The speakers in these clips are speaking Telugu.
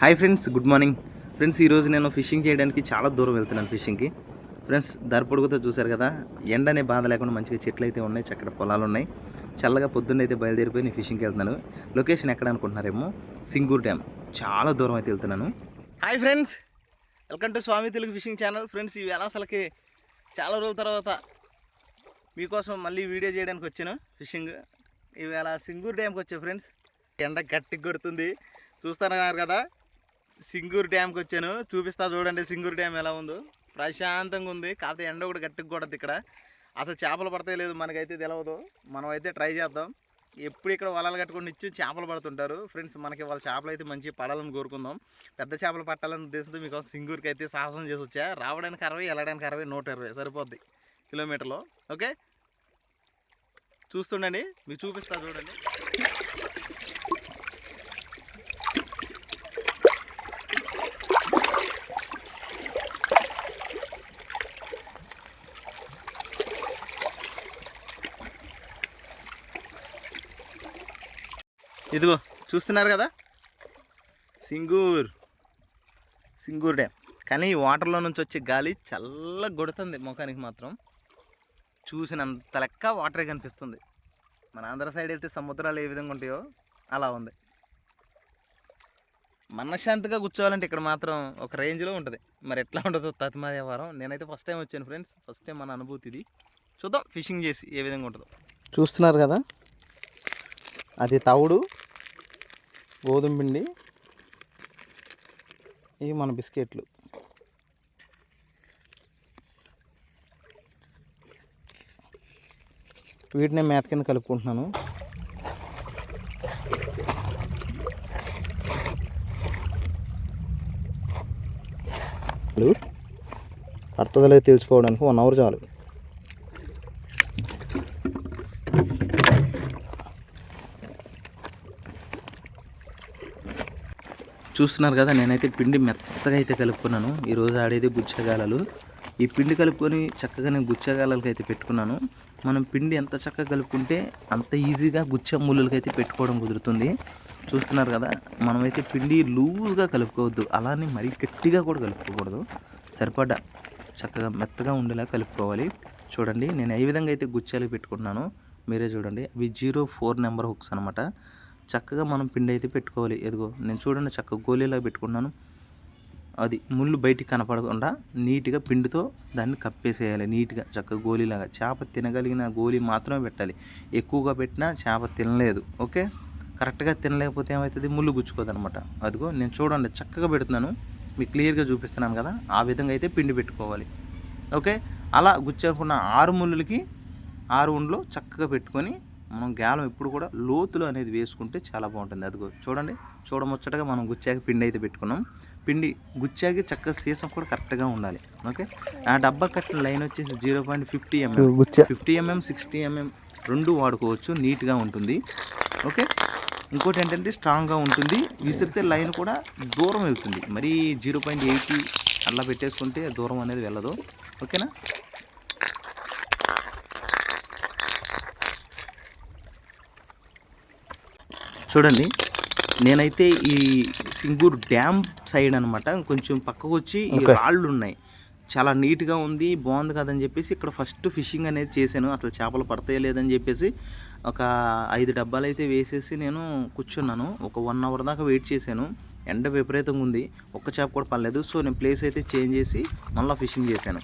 Hi friends, good morning friends. ఈరోజు నేను ఫిషింగ్ చేయడానికి చాలా దూరం వెళ్తున్నాను ఫిషింగ్కి. ఫ్రెండ్స్, దారి పొడుగుతో చూశారు కదా, ఎండ అనే బాధ లేకుండా మంచిగా చెట్లు అయితే ఉన్నాయి, చక్కటి పొలాలు ఉన్నాయి. చల్లగా పొద్దున్న అయితే బయలుదేరిపోయి నేను ఫిషింగ్కి వెళ్తున్నాను. లొకేషన్ ఎక్కడ అనుకుంటున్నారేమో, సింగూర్ డ్యామ్. చాలా దూరం అయితే వెళ్తున్నాను. Hi friends, welcome to Swami Telugu fishing channel. Friends, ఇవి ఎలా అసలుకి చాలా రోజుల తర్వాత మీకోసం మళ్ళీ వీడియో చేయడానికి వచ్చాను ఫిషింగ్. ఇవాళ సింగూర్ డ్యామ్కి వచ్చాను ఫ్రెండ్స్. ఎండ గట్టిగా కొడుతుంది, చూస్తున్నారు కదా. సింగూర్ డ్యామ్కి వచ్చాను, చూపిస్తా చూడండి సింగూర్ డ్యామ్ ఎలా ఉందో. ప్రశాంతంగా ఉంది, కాకపోతే ఎండ కూడా గట్టిగా కొడద్దు ఇక్కడ. అసలు చేపలు పడతాయి లేదు మనకైతే తెలియదు, మనం అయితే ట్రై చేద్దాం. ఎప్పుడు ఇక్కడ వలలు కట్టుకొని ఇచ్చి చేపలు పడుతుంటారు ఫ్రెండ్స్. మనకి వాళ్ళ చేపలు అయితే మంచిగా పడాలని కోరుకుందాం. పెద్ద చేపలు పట్టాలని ఉద్దేశంతో మీకోసం సింగూర్కి అయితే సాహసం చేసి వచ్చా. రావడానికి 60, వెళ్ళడానికి 60, 120 సరిపోద్ది కిలోమీటర్లో. ఓకే, చూస్తుండండి, మీకు చూపిస్తా చూడండి. ఇదిగో చూస్తున్నారు కదా, సింగూర్ డ్యామ్. కానీ ఈ వాటర్లో నుంచి వచ్చే గాలి చల్లగా కొడుతుంది ముఖానికి మాత్రం. చూసినంత లెక్క వాటరే కనిపిస్తుంది. మన ఆంధ్ర సైడ్ వెళ్తే సముద్రాలు ఏ విధంగా ఉంటాయో అలా ఉంది. మనశ్శాంతిగా కూర్చోవాలంటే ఇక్కడ మాత్రం ఒక రేంజ్లో ఉంటుంది. మరి ఎట్లా ఉంటుందో తతిమాదేవారం. నేనైతే ఫస్ట్ టైం వచ్చాను ఫ్రెండ్స్, ఫస్ట్ టైం మన అనుభూతి ఇది. చూద్దాం ఫిషింగ్ చేసి ఏ విధంగా ఉంటుందో. చూస్తున్నారు కదా, అది తవుడు, గోధుమ పిండి, ఇవి మన బిస్కెట్లు. వీటిని మేత కింద కలుపుకుంటున్నాను. పడుతుందో తెలుసుకోవడానికి 1 అవర్ చాలు. చూస్తున్నారు కదా, నేనైతే పిండి మెత్తగా అయితే కలుపుకున్నాను. ఈరోజు ఆడేది గుచ్చగాలలు. ఈ పిండి కలుపుకొని చక్కగా నేను గుచ్చగాలకి అయితే పెట్టుకున్నాను. మనం పిండి ఎంత చక్కగా కలుపుకుంటే అంత ఈజీగా గుచ్చ ముళ్ళకి అయితే పెట్టుకోవడం కుదురుతుంది. చూస్తున్నారు కదా, మనమైతే పిండి లూజ్గా కలుపుకోవద్దు, అలానే మరీ గట్టిగా కూడా కలుపుకోకూడదు. సరిపడా చక్కగా మెత్తగా ఉండేలా కలుపుకోవాలి. చూడండి, నేను ఏ విధంగా అయితే గుచ్చాలకి పెట్టుకుంటున్నానో మీరే చూడండి. అవి 04 నెంబర్ హుక్స్ అనమాట. చక్కగా మనం పిండి అయితే పెట్టుకోవాలి. ఎదుగో నేను చూడండి, చక్కగా గోళీలాగా పెట్టుకున్నాను. అది ముళ్ళు బయటికి కనపడకుండా నీట్గా పిండితో దాన్ని కప్పేసేయాలి. నీట్గా చక్కగా గోళీలాగా. చేప తినగలిగిన గోళీ మాత్రమే పెట్టాలి. ఎక్కువగా పెట్టినా చేప తినలేదు. ఓకే, కరెక్ట్గా తినలేకపోతే ఏమవుతుంది, ముళ్ళు గుచ్చుకోదు అనమాట. అదిగో నేను చూడండి చక్కగా పెడుతున్నాను, మీకు క్లియర్గా చూపిస్తున్నాను కదా. ఆ విధంగా అయితే పిండి పెట్టుకోవాలి. ఓకే, అలా గుచ్చుకున్న 6 ముళ్ళులకి 6 ఉండలు చక్కగా పెట్టుకొని మనం గాలం ఎప్పుడు కూడా లోతులో అనేది వేసుకుంటే చాలా బాగుంటుంది. అదిగో చూడండి, చూడముచ్చటగా మనం గుచ్చాక పిండి అయితే పెట్టుకున్నాం. పిండి గుచ్చాకి చక్కగా సీసం కూడా కరెక్ట్గా ఉండాలి. ఓకే, ఆ డబ్బా కట్టిన లైన్ వచ్చేసి 0.50 mm, 50 mm, 60 mm రెండు వాడుకోవచ్చు, నీట్గా ఉంటుంది. ఓకే, ఇంకోటి ఏంటంటే స్ట్రాంగ్గా ఉంటుంది, విసిరితే లైన్ కూడా దూరం వెళ్తుంది. మరీ 0.80 అలా పెట్టేసుకుంటే దూరం అనేది వెళ్ళదు. ఓకేనా, చూడండి, నేనైతే ఈ సింగూర్ డ్యామ్ సైడ్ అనమాట, కొంచెం పక్కకు వచ్చి ఈ రాళ్ళు ఉన్నాయి. చాలా నీట్గా ఉంది, బాగుంది కదని చెప్పేసి ఇక్కడ ఫస్ట్ ఫిషింగ్ అనేది చేశాను. అసలు చేపలు పడతాయో లేదని చెప్పేసి ఒక 5 డబ్బాలు అయితే వేసేసి నేను కూర్చున్నాను. ఒక 1 అవర్ దాకా వెయిట్ చేశాను. ఎండ విపరీతంగా ఉంది, ఒక్క చేప కూడా పడలేదు. సో నేను ప్లేస్ అయితే చేంజ్ చేసి మళ్ళీ ఫిషింగ్ చేశాను.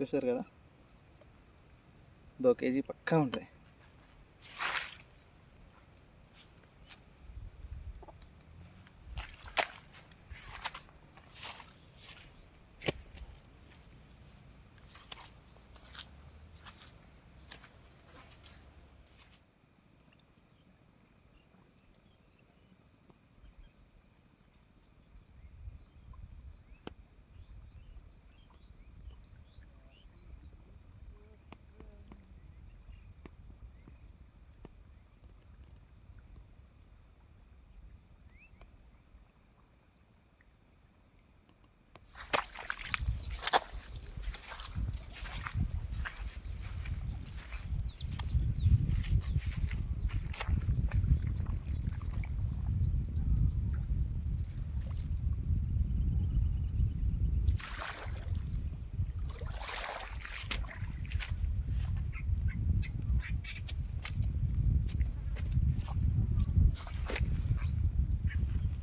చూసారు కదా, 1 కేజీ పక్కా ఉంటుంది.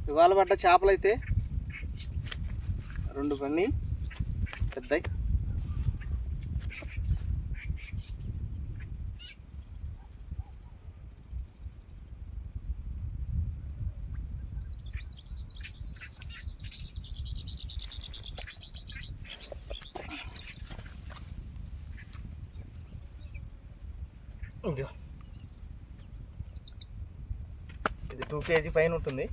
ఇవాళ పడ్డ చేపలు అయితే 2 పన్ని పెద్దయి. ఇది 2 కేజీ పైన ఉంటుంది.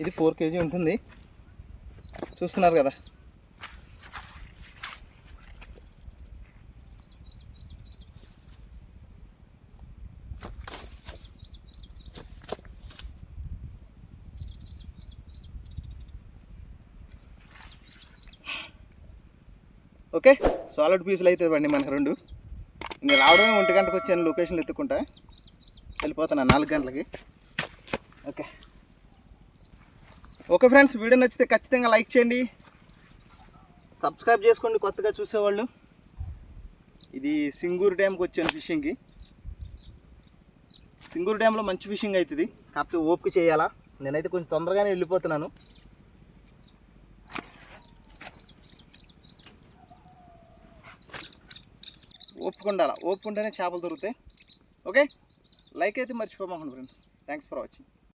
ఇది 4 కేజీ ఉంటుంది. చూస్తున్నారు కదా. ఓకే, సాలిడ్ పీసులు అయితే ఇవ్వండి మనకు 2. ఇంకా రావడమే 1 గంటకు వచ్చాను, లొకేషన్లు ఎత్తుకుంటా వెళ్ళిపోతున్నా 4 గంటలకి. ఓకే ఫ్రెండ్స్, వీడియో నచ్చితే ఖచ్చితంగా లైక్ చేయండి, సబ్స్క్రైబ్ చేసుకోండి కొత్తగా చూసేవాళ్ళు. ఇది సింగూరు డ్యామ్కి వచ్చాను ఫిషింగ్కి. సింగూరు డ్యామ్లో మంచి ఫిషింగ్ అవుతుంది, కాకపోతే ఓపిక చేయాలా. నేనైతే కొంచెం తొందరగానే వెళ్ళిపోతున్నాను. ఓపిక ఉండాలా, ఓపిక ఉంటేనే చేపలు దొరుకుతాయి. ఓకే, లైక్ అయితే మర్చిపోమాకండి ఫ్రెండ్స్. Thanks for watching.